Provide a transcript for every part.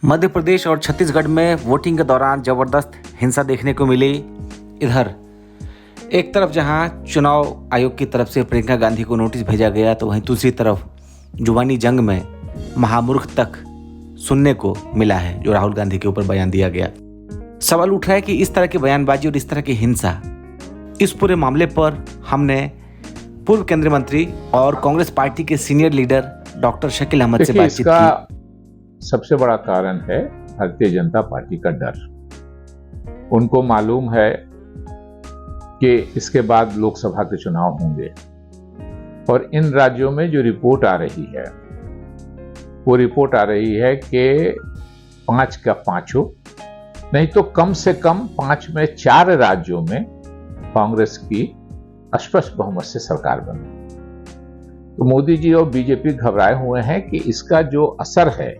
मध्य प्रदेश और छत्तीसगढ़ में वोटिंग के दौरान जबरदस्त हिंसा देखने को मिली। इधर एक तरफ जहां चुनाव आयोग की तरफ से प्रियंका गांधी को नोटिस भेजा गया, तो वहीं दूसरी तरफ जुबानी जंग में महामूर्ख तक सुनने को मिला है जो राहुल गांधी के ऊपर बयान दिया गया। सवाल उठ रहा है कि इस तरह की बयानबाजी और इस तरह की हिंसा, इस पूरे मामले पर हमने पूर्व केंद्रीय मंत्री और कांग्रेस पार्टी के senior leader doctor Shakeel Ahmed से बातचीत की। सबसे बड़ा कारण है भारतीय जनता पार्टी का डर। उनको मालूम है कि इसके बाद लोकसभा के चुनाव होंगे और इन राज्यों में जो रिपोर्ट आ रही है वो रिपोर्ट आ रही है कि 5 का 5 नहीं तो कम से कम 5 में 4 राज्यों में कांग्रेस की स्पष्ट बहुमत से सरकार बनी। तो मोदी जी और बीजेपी घबराए हुए हैं कि इसका जो असर है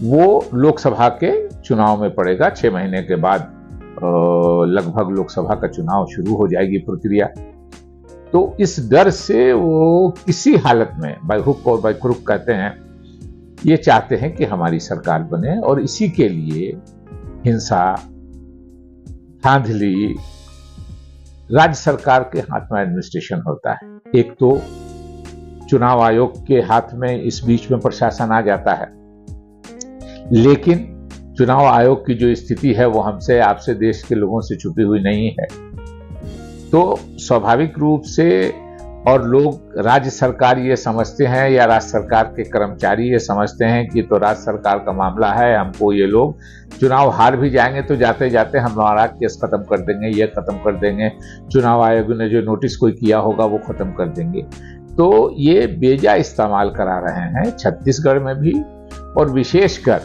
वो लोकसभा के चुनाव में पड़ेगा। 6 महीने के बाद लगभग लोकसभा का चुनाव शुरू हो जाएगी प्रक्रिया। तो इस डर से वो किसी हालत में बाय हुक और बाय क्रुक कहते हैं, ये चाहते हैं कि हमारी सरकार बने और इसी के लिए हिंसा, धांधली, राज्य सरकार के हाथ में एडमिनिस्ट्रेशन होता है। एक तो चुनाव आयोग के हाथ में इस बीच में प्रशासन आ जाता है, लेकिन चुनाव आयोग की जो स्थिति है वो हमसे, आपसे, देश के लोगों से छुपी हुई नहीं है। तो स्वाभाविक रूप से और लोग, राज्य सरकार ये समझते हैं या राज्य सरकार के कर्मचारी ये समझते हैं कि तो राज्य सरकार का मामला है, हमको ये लोग चुनाव हार भी जाएंगे तो जाते जाते हमारा केस खत्म कर देंगे, ये खत्म कर देंगे, चुनाव आयोग ने जो नोटिस कोई किया होगा वो खत्म कर देंगे। तो ये बेजा इस्तेमाल करा रहे हैं छत्तीसगढ़ में भी और विशेषकर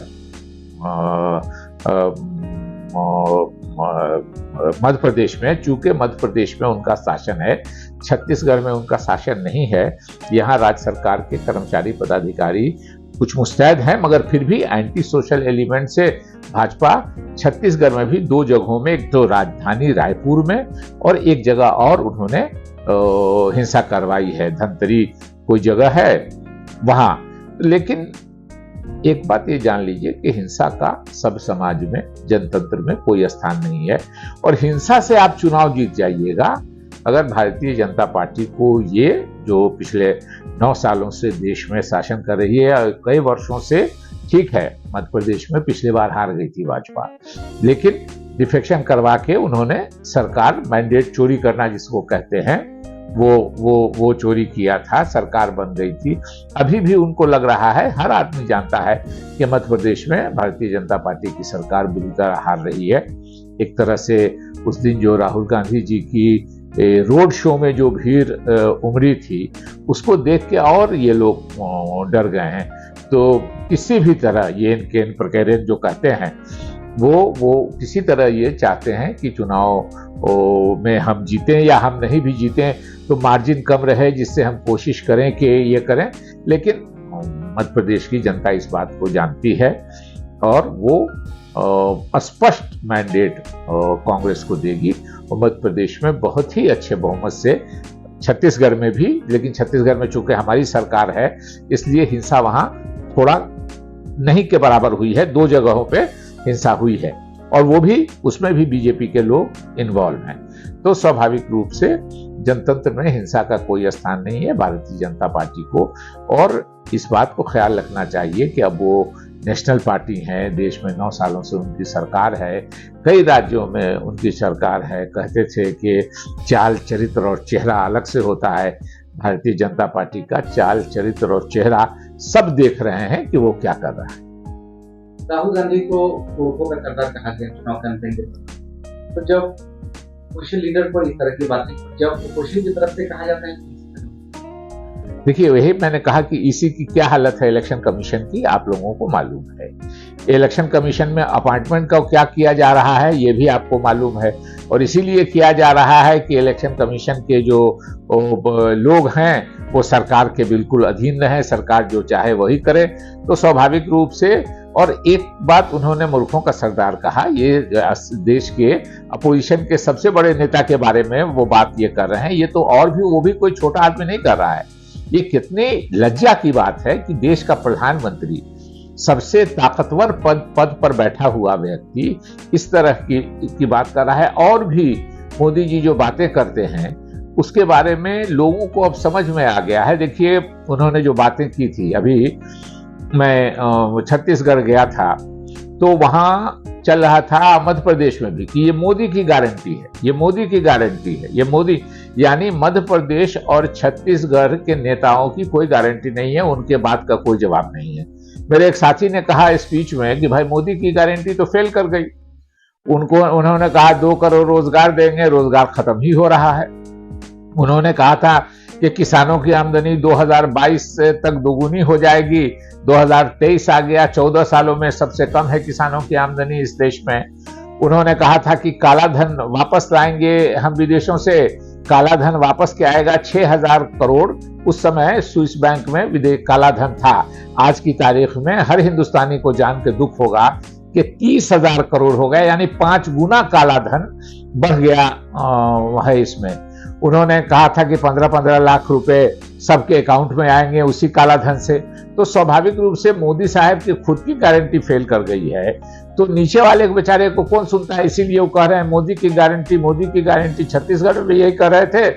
मध्य प्रदेश में। चूंकि मध्य प्रदेश में उनका शासन है, छत्तीसगढ़ में उनका शासन नहीं है। यहाँ राज्य सरकार के कर्मचारी पदाधिकारी कुछ मुस्तैद हैं, मगर फिर भी एंटी सोशल एलिमेंट से भाजपा छत्तीसगढ़ में भी 2 जगहों में, एक तो राजधानी रायपुर में और एक जगह और उन्होंने हिंसा करवाई है, धनतरी कोई जगह है वहां। लेकिन एक बात ये जान लीजिए कि हिंसा का सब समाज में, जनतंत्र में कोई स्थान नहीं है और हिंसा से आप चुनाव जीत जाइएगा। अगर भारतीय जनता पार्टी को ये जो पिछले 9 सालों से देश में शासन कर रही है, कई वर्षों से, ठीक है मध्य प्रदेश में पिछली बार हार गई थी भाजपा, लेकिन डिफेक्शन करवा के उन्होंने सरकार, मैंडेट चोरी करना जिसको कहते हैं, वो चोरी किया था, सरकार बन गई थी। अभी भी उनको लग रहा है, हर आदमी जानता है कि मध्य प्रदेश में भारतीय जनता पार्टी की सरकार बुरी तरह हार रही है। एक तरह से उस दिन जो राहुल गांधी जी की रोड शो में जो भीड़ उमड़ी थी उसको देख के और ये लोग डर गए हैं। तो किसी भी तरह येन केन प्रकेरेन जो कहते हैं वो किसी तरह ये चाहते हैं कि चुनाव में हम जीतें या हम नहीं भी जीतें तो मार्जिन कम रहे, जिससे हम कोशिश करें कि ये करें। लेकिन मध्य प्रदेश की जनता इस बात को जानती है और वो स्पष्ट मैंडेट कांग्रेस को देगी और मध्य प्रदेश में बहुत ही अच्छे बहुमत से, छत्तीसगढ़ में भी, लेकिन छत्तीसगढ़ में चूंकि हमारी सरकार है इसलिए हिंसा वहां थोड़ा नहीं के बराबर हुई है। 2 जगहों पे हिंसा हुई है और वो भी, उसमें भी बीजेपी के लोग इन्वॉल्व हैं। तो स्वाभाविक रूप से जनतंत्र में हिंसा का कोई स्थान नहीं है भारतीय जनता पार्टी को। और इस बात को ख्याल रखना चाहिए कि अब वो नेशनल पार्टी है, देश में 9 सालों से उनकी सरकार है, कई राज्यों में उनकी सरकार है। कहते थे कि चाल, चरित्र और चेहरा अलग से होता है। भारतीय जनता पार्टी का चाल, चरित्र और चेहरा सब देख रहे हैं कि वो क्या कर रहा है। राहुल गांधी को वोटों का करदार कहा गया चुनाव कैंपेन के दौरान, तो जब सोशल लीडर पर इस तरह की बातें, जब अपोजिशन की तरफ से कहा जाता है, देखिए वही मैंने कहा कि इसी की क्या हालत है इलेक्शन कमीशन की, आप लोगों को मालूम है। इलेक्शन कमीशन में अपॉइंटमेंट का क्या किया जा रहा है ये भी आपको मालूम है और इसीलिए किया जा रहा है कि इलेक्शन कमीशन के जो लोग हैं वो सरकार के बिल्कुल अधीन रहे, सरकार जो चाहे वही करे। तो स्वाभाविक रूप से, और एक बात उन्होंने मूर्खों का सरदार कहा, ये देश के अपोजिशन के सबसे बड़े नेता के बारे में वो बात ये कर रहे हैं। ये तो और भी, वो भी कोई छोटा आदमी नहीं कर रहा है। ये कितने लज्जा की बात है कि देश का प्रधानमंत्री सबसे ताकतवर पद पर बैठा हुआ व्यक्ति इस तरह की बात कर रहा है। और भी मोदी जी जो बातें करते हैं उसके बारे में लोगों को अब समझ में आ गया है। देखिए, उन्होंने जो बातें की थी, अभी मैं छत्तीसगढ़ गया था तो वहां चल रहा था मध्य प्रदेश में भी कि ये मोदी की गारंटी है, ये मोदी की गारंटी है, ये मोदी, यानी मध्य प्रदेश और छत्तीसगढ़ के नेताओं की कोई गारंटी नहीं है, उनके बात का कोई जवाब नहीं है। मेरे एक साथी ने कहा स्पीच में कि भाई मोदी की गारंटी तो फेल कर गई। उन्होंने कहा 2 करोड़ रोजगार देंगे, रोजगार खत्म ही हो रहा है। उन्होंने कहा था कि किसानों की आमदनी 2022 तक दोगुनी हो जाएगी। 2023 आ गया, 14 सालों में सबसे कम है किसानों की आमदनी इस देश में। उन्होंने कहा था कि काला धन वापस लाएंगे हम विदेशों से। काला धन वापस क्या आएगा? 6000 करोड़ उस समय स्विस बैंक में विदेश काला धन था। आज की तारीख में हर हिंदुस्तानी को जान के दुख होगा कि 30,000 करोड़ हो गए, यानी 5 गुना काला धन बढ़ गया है इसमें। उन्होंने कहा था कि 15-15 लाख रुपए सबके अकाउंट में आएंगे उसी काला धन से। तो स्वाभाविक रूप से मोदी साहब की खुद की गारंटी फेल कर गई है, तो नीचे वाले बेचारे को कौन सुनता है? इसीलिए वो कह रहे हैं मोदी की गारंटी, मोदी की गारंटी। छत्तीसगढ़ में भी यही कर रहे थे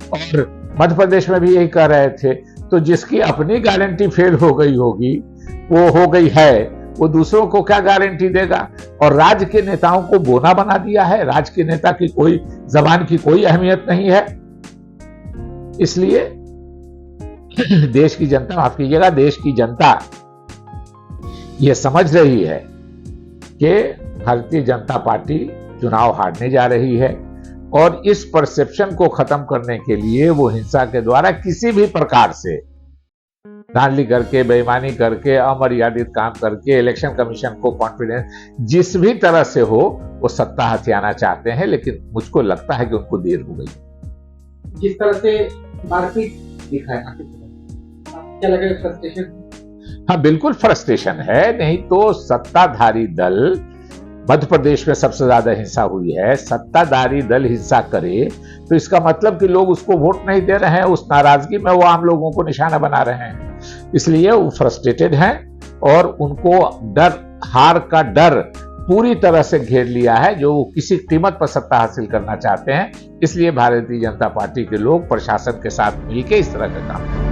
और मध्य प्रदेश में भी यही कर रहे थे। तो जिसकी अपनी गारंटी फेल हो गई होगी, वो हो गई है, वो दूसरों को क्या गारंटी देगा? और राज्य के नेताओं को बोना बना दिया है। राज्य के नेता की कोई जबान की कोई अहमियत नहीं है। इसलिए देश की जनता, माफ कीजिएगा, देश की जनता ये समझ रही है कि भारतीय जनता पार्टी चुनाव हारने जा रही है और इस परसेप्शन को खत्म करने के लिए वो हिंसा के द्वारा किसी भी प्रकार से धांधली करके, बेईमानी करके, अमर्यादित काम करके, इलेक्शन कमीशन को कॉन्फिडेंस जिस भी तरह से हो वो सत्ता हथियाना चाहते हैं। लेकिन मुझको लगता है कि उनको देर हो गई। जिस तरह से मारपीट दिखा है, क्या लगे? फ्रस्ट्रेशन? हाँ, बिल्कुल फ्रस्ट्रेशन है। नहीं तो सत्ताधारी दल, मध्य प्रदेश में सबसे ज्यादा हिंसा हुई है, सत्ताधारी दल हिंसा करे तो इसका मतलब कि लोग उसको वोट नहीं दे रहे हैं। उस नाराजगी में वो आम लोगों को निशाना बना रहे हैं। इसलिए वो फ्रस्ट्रेटेड हैं और उनको डर, हार का डर पूरी तरह से घेर लिया है, जो वो किसी कीमत पर सत्ता हासिल करना चाहते हैं। इसलिए भारतीय जनता पार्टी के लोग प्रशासन के साथ मिलकर इस तरह का काम